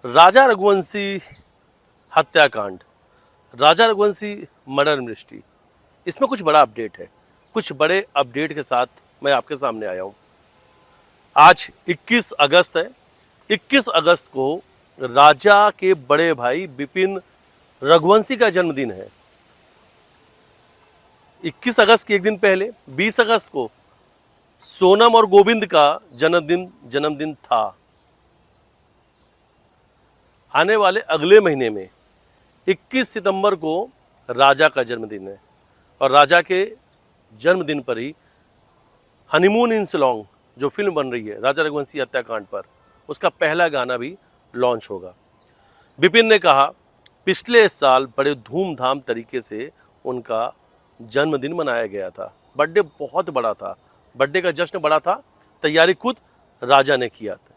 राजा रघुवंशी हत्याकांड, राजा Raghuvanshi murder mystery, इसमें कुछ बड़ा अपडेट है। कुछ बड़े अपडेट के साथ मैं आपके सामने आया हूं। आज 21 अगस्त है। 21 अगस्त को राजा के बड़े भाई बिपिन रघुवंशी का जन्मदिन है। 21 अगस्त के एक दिन पहले 20 अगस्त को सोनम और गोविंद का जन्मदिन था। आने वाले अगले महीने में 21 सितंबर को राजा का जन्मदिन है और राजा के जन्मदिन पर ही हनीमून इन शिलोंग जो फिल्म बन रही है राजा रघुवंशी हत्याकांड पर, उसका पहला गाना भी लॉन्च होगा। बिपिन ने कहा पिछले साल बड़े धूमधाम तरीके से उनका जन्मदिन मनाया गया था। बर्थडे बहुत बड़ा था, बर्थडे का जश्न बड़ा था। तैयारी खुद राजा ने किया था,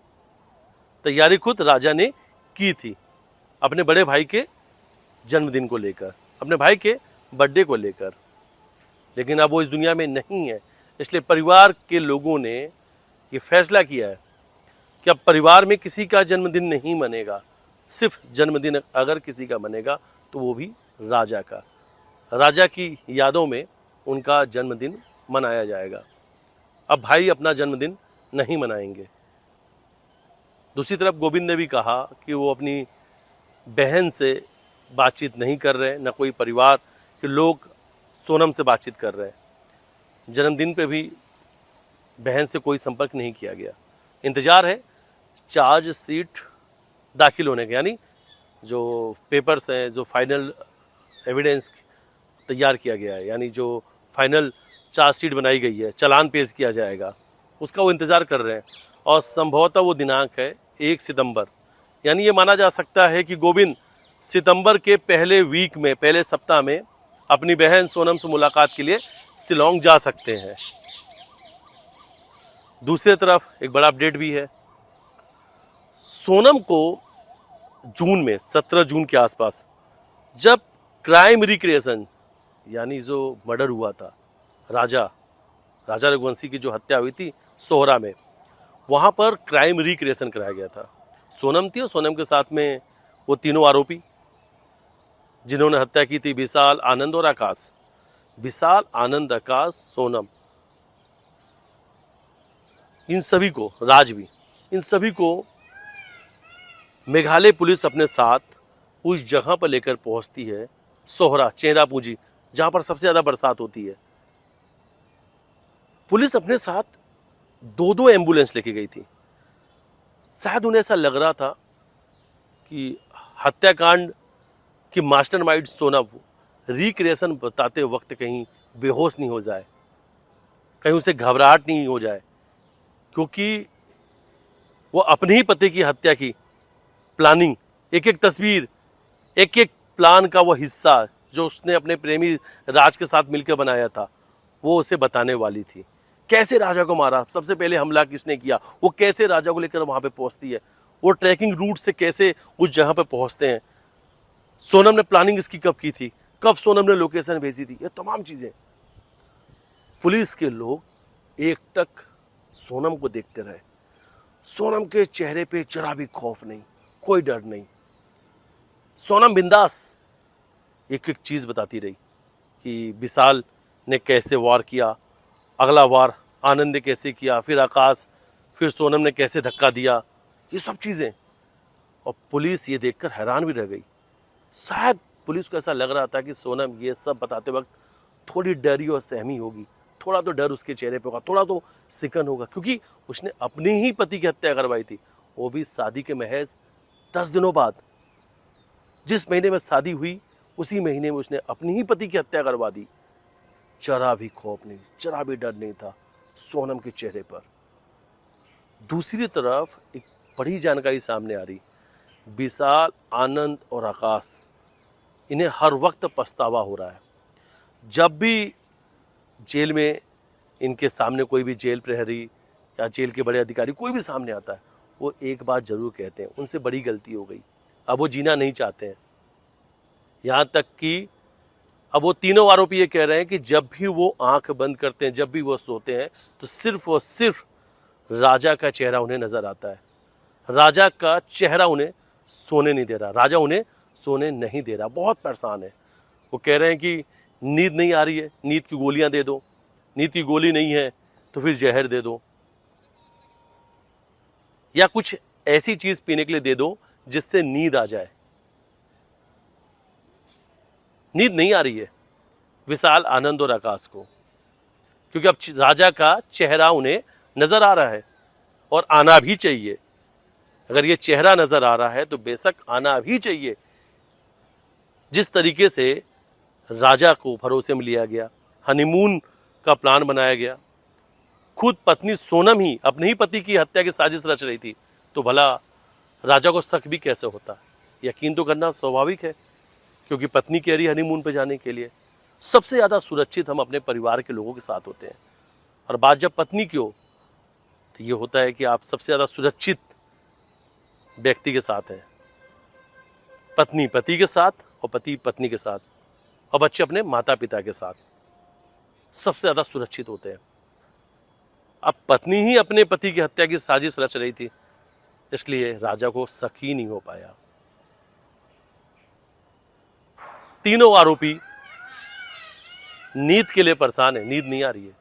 तैयारी खुद राजा ने की थी अपने बड़े भाई के जन्मदिन को लेकर, अपने भाई के बर्थडे को लेकर। लेकिन अब वो इस दुनिया में नहीं है, इसलिए परिवार के लोगों ने ये फैसला किया है कि अब परिवार में किसी का जन्मदिन नहीं मनेगा। सिर्फ जन्मदिन अगर किसी का मनेगा तो वो भी राजा का। राजा की यादों में उनका जन्मदिन मनाया जाएगा। अब भाई अपना जन्मदिन नहीं मनाएंगे। दूसरी तरफ गोविंद ने भी कहा कि वो अपनी बहन से बातचीत नहीं कर रहे, न कोई परिवार के लोग सोनम से बातचीत कर रहे हैं। जन्मदिन पे भी बहन से कोई संपर्क नहीं किया गया। इंतज़ार है चार्जशीट दाखिल होने के, यानी जो पेपर्स हैं, जो फाइनल एविडेंस तैयार किया गया है, यानी जो फाइनल चार्जशीट बनाई गई है, चालान पेश किया जाएगा, उसका वो इंतज़ार कर रहे हैं। और संभवतः वो दिनांक है 1 सितंबर। यानी ये माना जा सकता है कि गोविंद सितंबर के पहले वीक में, पहले सप्ताह में अपनी बहन सोनम से मुलाकात के लिए शिलोंग जा सकते हैं। दूसरी तरफ एक बड़ा अपडेट भी है। सोनम को जून में 17 जून के आसपास जब क्राइम रिक्रिएशन यानी जो मर्डर हुआ था राजा रघुवंशी की जो हत्या हुई थी सोहरा में, वहाँ पर क्राइम रिक्रिएशन कराया गया था। सोनम थी और सोनम के साथ में वो तीनों आरोपी जिन्होंने हत्या की थी, विशाल, आनंद और आकाश। विशाल, आनंद, आकाश, सोनम, इन सभी को, राज भी, इन सभी को मेघालय पुलिस अपने साथ उस जगह पर लेकर पहुंचती है, सोहरा, चेरापूंजी, जहां पर सबसे ज्यादा बरसात होती है। पुलिस अपने साथ 2-2 एम्बुलेंस लेके गई थी। शायद उन्हें ऐसा लग रहा था कि हत्याकांड की मास्टरमाइंड सोनम रिक्रिएशन बताते वक्त कहीं बेहोश नहीं हो जाए, कहीं उसे घबराहट नहीं हो जाए, क्योंकि वो अपने ही पति की हत्या की प्लानिंग, एक एक तस्वीर, एक एक प्लान का वो हिस्सा जो उसने अपने प्रेमी राज के साथ मिलकर बनाया था, वो उसे बताने वाली थी। कैसे राजा को मारा, सबसे पहले हमला किसने किया, वो कैसे राजा को लेकर वहां पे पहुंचती है, वो ट्रैकिंग रूट से कैसे उस जगह पे पहुंचते हैं, सोनम ने प्लानिंग इसकी कब की थी, कब सोनम ने लोकेशन भेजी थी, ये तमाम चीजें। पुलिस के लोग एकटक सोनम को देखते रहे। सोनम के चेहरे पे जरा भी खौफ नहीं, कोई डर नहीं। सोनम बिंदास एक एक चीज बताती रही कि विशाल ने कैसे वार किया, अगला वार आनंद ने कैसे किया, फिर आकाश, फिर सोनम ने कैसे धक्का दिया, ये सब चीजें। और पुलिस ये देखकर हैरान भी रह गई। शायद पुलिस को ऐसा लग रहा था कि सोनम ये सब बताते वक्त थोड़ी डरी और सहमी होगी, थोड़ा तो डर उसके चेहरे पे होगा, थोड़ा तो सिकन होगा, क्योंकि उसने अपने ही पति की हत्या करवाई थी, वो भी शादी के महज 10 दिनों बाद। जिस महीने में शादी हुई उसी महीने में उसने अपनी ही पति की हत्या करवा दी। जरा भी खौफ नहीं, जरा भी डर नहीं था सोनम के चेहरे पर। दूसरी तरफ एक बड़ी जानकारी सामने आ रही, विशाल, आनंद और आकाश, इन्हें हर वक्त पछतावा हो रहा है। जब भी जेल में इनके सामने कोई भी जेल प्रहरी या जेल के बड़े अधिकारी कोई भी सामने आता है, वो एक बात जरूर कहते हैं, उनसे बड़ी गलती हो गई, अब वो जीना नहीं चाहते हैं। यहाँ तक कि अब वो तीनों आरोपी ये कह रहे हैं कि जब भी वो आंख बंद करते हैं, जब भी वो सोते हैं, तो सिर्फ और सिर्फ राजा का चेहरा उन्हें नजर आता है। राजा का चेहरा उन्हें सोने नहीं दे रहा, राजा उन्हें सोने नहीं दे रहा, बहुत परेशान है। वो कह रहे हैं कि नींद नहीं आ रही है, नींद की गोलियां दे दो, नींद की गोली नहीं है तो फिर जहर दे दो, या कुछ ऐसी चीज पीने के लिए दे दो जिससे नींद आ जाए। नींद नहीं आ रही है विशाल, आनंद और आकाश को, क्योंकि अब राजा का चेहरा उन्हें नजर आ रहा है और आना भी चाहिए। अगर ये चेहरा नजर आ रहा है तो बेशक आना भी चाहिए। जिस तरीके से राजा को भरोसे में लिया गया, हनीमून का प्लान बनाया गया, खुद पत्नी सोनम ही अपने ही पति की हत्या की साजिश रच रही थी, तो भला राजा को शक भी कैसे होता? यकीन तो करना स्वाभाविक है, क्योंकि पत्नी कह रही हनीमून पे जाने के लिए। सबसे ज़्यादा सुरक्षित हम अपने परिवार के लोगों के साथ होते हैं, और बात जब पत्नी की हो तो ये होता है कि आप सबसे ज़्यादा सुरक्षित व्यक्ति के साथ हैं। पत्नी पति के साथ, और पति पत्नी के साथ, और बच्चे अपने माता पिता के साथ सबसे ज़्यादा सुरक्षित होते हैं। अब पत्नी ही अपने पति की हत्या की साजिश रच रही थी, इसलिए राजा को शक ही नहीं हो पाया। तीनों आरोपी नींद के लिए परेशान है, नींद नहीं आ रही है।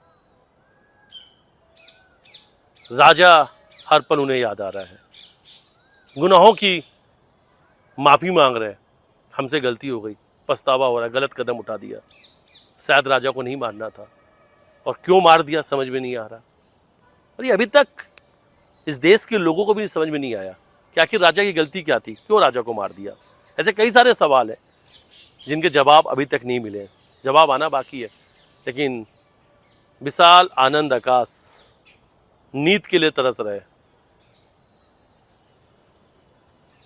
राजा हर पल उन्हें याद आ रहा है, गुनाहों की माफी मांग रहे हैं, हमसे गलती हो गई, पछतावा हो रहा है, गलत कदम उठा दिया, शायद राजा को नहीं मारना था, और क्यों मार दिया समझ में नहीं आ रहा। और ये अभी तक इस देश के लोगों को भी समझ में नहीं आया कि आखिर राजा की गलती क्या थी, क्यों राजा को मार दिया। ऐसे कई सारे सवाल हैं जिनके जवाब अभी तक नहीं मिले, जवाब आना बाकी है। लेकिन विशाल, आनंद, आकाश नींद के लिए तरस रहे,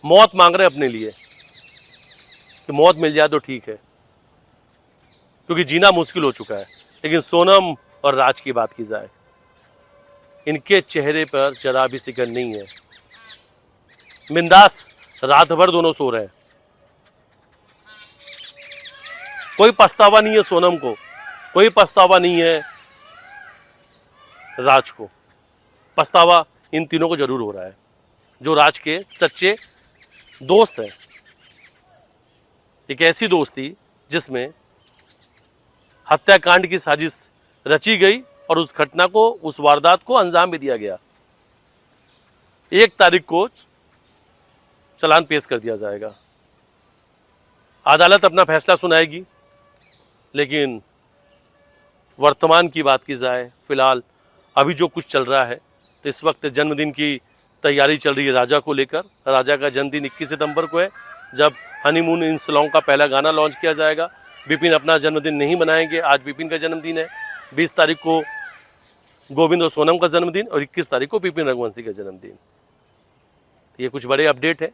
मौत मांग रहे अपने लिए कि मौत मिल जाए तो ठीक है, क्योंकि जीना मुश्किल हो चुका है। लेकिन सोनम और राज की बात की जाए, इनके चेहरे पर जरा भी सिकन नहीं है, बिंदास रात भर दोनों सो रहे हैं। कोई पछतावा नहीं है सोनम को, कोई पछतावा नहीं है राज को। पछतावा इन तीनों को जरूर हो रहा है, जो राज के सच्चे दोस्त हैं। एक ऐसी दोस्ती जिसमें हत्याकांड की साजिश रची गई और उस घटना को, उस वारदात को अंजाम भी दिया गया। 1 तारीख को चालान पेश कर दिया जाएगा, अदालत अपना फैसला सुनाएगी। लेकिन वर्तमान की बात की जाए, फिलहाल अभी जो कुछ चल रहा है, तो इस वक्त जन्मदिन की तैयारी चल रही है राजा को लेकर। राजा का जन्मदिन 21 सितंबर को है, जब हनीमून इन सॉन्ग का पहला गाना लॉन्च किया जाएगा। विपिन अपना जन्मदिन नहीं मनाएंगे, आज विपिन का जन्मदिन है। 20 तारीख को गोविंद और सोनम का जन्मदिन, और 21 तारीख को विपिन रघुवंशी का जन्मदिन। ये कुछ बड़े अपडेट है।